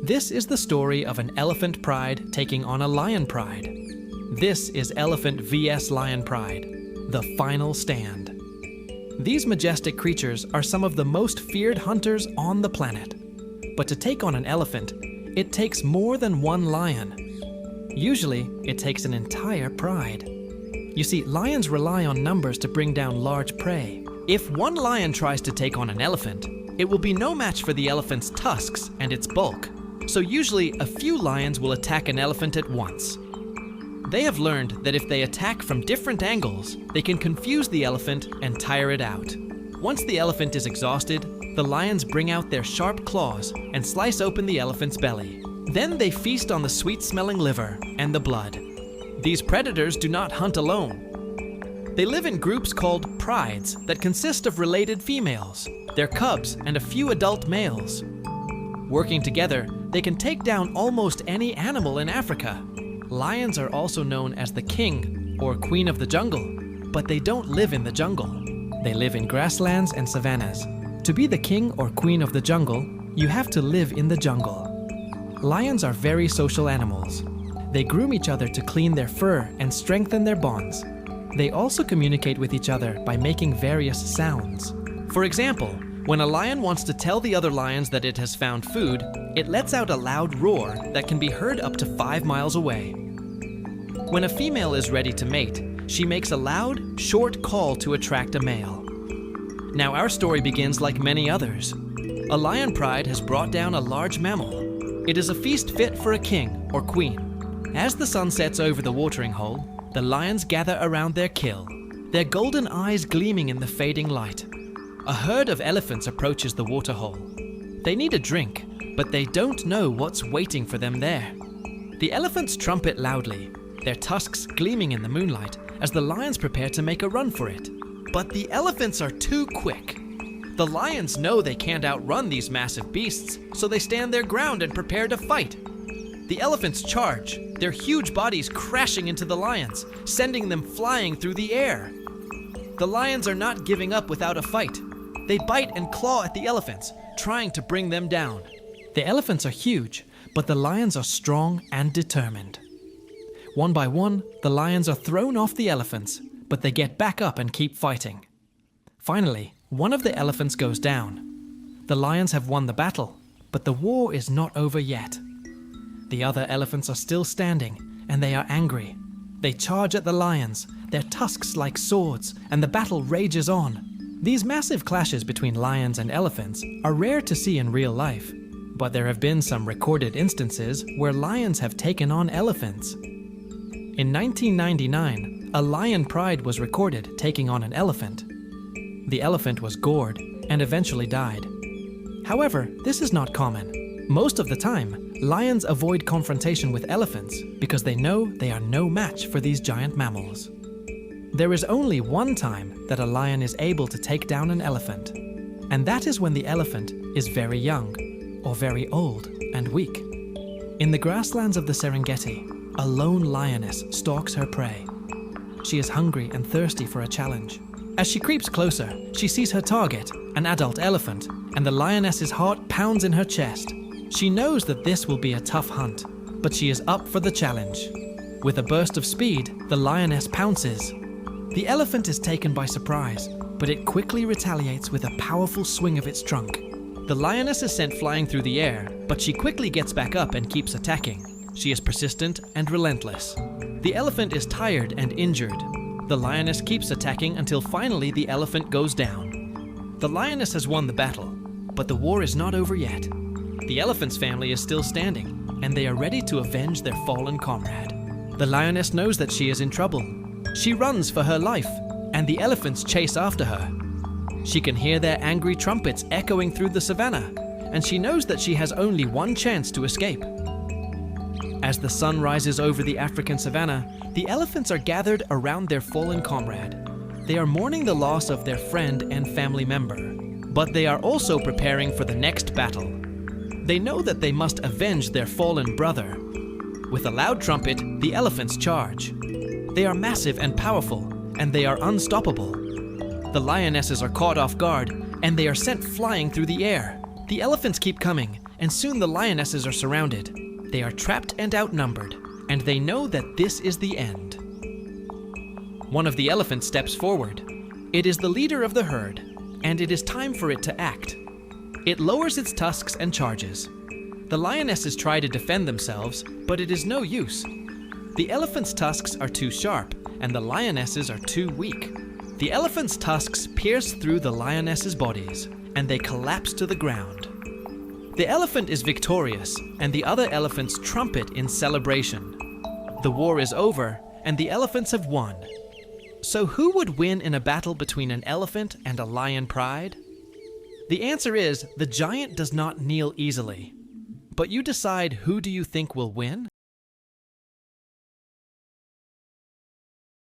This is the story of an elephant pride taking on a lion pride. This is Elephant vs. Lion Pride, the final stand. These majestic creatures are some of the most feared hunters on the planet. But to take on an elephant, it takes more than one lion. Usually, it takes an entire pride. You see, lions rely on numbers to bring down large prey. If one lion tries to take on an elephant, it will be no match for the elephant's tusks and its bulk. So usually, a few lions will attack an elephant at once. They have learned that if they attack from different angles, they can confuse the elephant and tire it out. Once the elephant is exhausted, the lions bring out their sharp claws and slice open the elephant's belly. Then they feast on the sweet-smelling liver and the blood. These predators do not hunt alone. They live in groups called prides that consist of related females, their cubs, and a few adult males. Working together, they can take down almost any animal in Africa. Lions are also known as the king or queen of the jungle, but they don't live in the jungle. They live in grasslands and savannas. To be the king or queen of the jungle, you have to live in the jungle. Lions are very social animals. They groom each other to clean their fur and strengthen their bonds. They also communicate with each other by making various sounds. For example, when a lion wants to tell the other lions that it has found food, it lets out a loud roar that can be heard up to 5 miles away. When a female is ready to mate, she makes a loud, short call to attract a male. Now our story begins like many others. A lion pride has brought down a large mammal. It is a feast fit for a king or queen. As the sun sets over the watering hole, the lions gather around their kill, their golden eyes gleaming in the fading light. A herd of elephants approaches the water hole. They need a drink, but they don't know what's waiting for them there. The elephants trumpet loudly, their tusks gleaming in the moonlight as the lions prepare to make a run for it. But the elephants are too quick. The lions know they can't outrun these massive beasts, so they stand their ground and prepare to fight. The elephants charge, their huge bodies crashing into the lions, sending them flying through the air. The lions are not giving up without a fight. They bite and claw at the elephants, trying to bring them down. The elephants are huge, but the lions are strong and determined. One by one, the lions are thrown off the elephants, but they get back up and keep fighting. Finally, one of the elephants goes down. The lions have won the battle, but the war is not over yet. The other elephants are still standing, and they are angry. They charge at the lions, their tusks like swords, and the battle rages on. These massive clashes between lions and elephants are rare to see in real life, but there have been some recorded instances where lions have taken on elephants. In 1999, a lion pride was recorded taking on an elephant. The elephant was gored and eventually died. However, this is not common. Most of the time, lions avoid confrontation with elephants because they know they are no match for these giant mammals. There is only one time that a lion is able to take down an elephant, and that is when the elephant is very young or very old and weak. In the grasslands of the Serengeti, a lone lioness stalks her prey. She is hungry and thirsty for a challenge. As she creeps closer, she sees her target, an adult elephant, and the lioness's heart pounds in her chest. She knows that this will be a tough hunt, but she is up for the challenge. With a burst of speed, the lioness pounces. The elephant is taken by surprise, but it quickly retaliates with a powerful swing of its trunk. The lioness is sent flying through the air, but she quickly gets back up and keeps attacking. She is persistent and relentless. The elephant is tired and injured. The lioness keeps attacking until finally the elephant goes down. The lioness has won the battle, but the war is not over yet. The elephant's family is still standing, and they are ready to avenge their fallen comrade. The lioness knows that she is in trouble. She runs for her life, and the elephants chase after her. She can hear their angry trumpets echoing through the savannah, and she knows that she has only one chance to escape. As the sun rises over the African savannah, the elephants are gathered around their fallen comrade. They are mourning the loss of their friend and family member, but they are also preparing for the next battle. They know that they must avenge their fallen brother. With a loud trumpet, the elephants charge. They are massive and powerful, and they are unstoppable. The lionesses are caught off guard, and they are sent flying through the air. The elephants keep coming, and soon the lionesses are surrounded. They are trapped and outnumbered, and they know that this is the end. One of the elephants steps forward. It is the leader of the herd, and it is time for it to act. It lowers its tusks and charges. The lionesses try to defend themselves, but it is no use. The elephant's tusks are too sharp, and the lionesses are too weak. The elephant's tusks pierce through the lionesses' bodies, and they collapse to the ground. The elephant is victorious, and the other elephants trumpet in celebration. The war is over, and the elephants have won. So who would win in a battle between an elephant and a lion pride? The answer is, the giant does not kneel easily. But you decide, who do you think will win?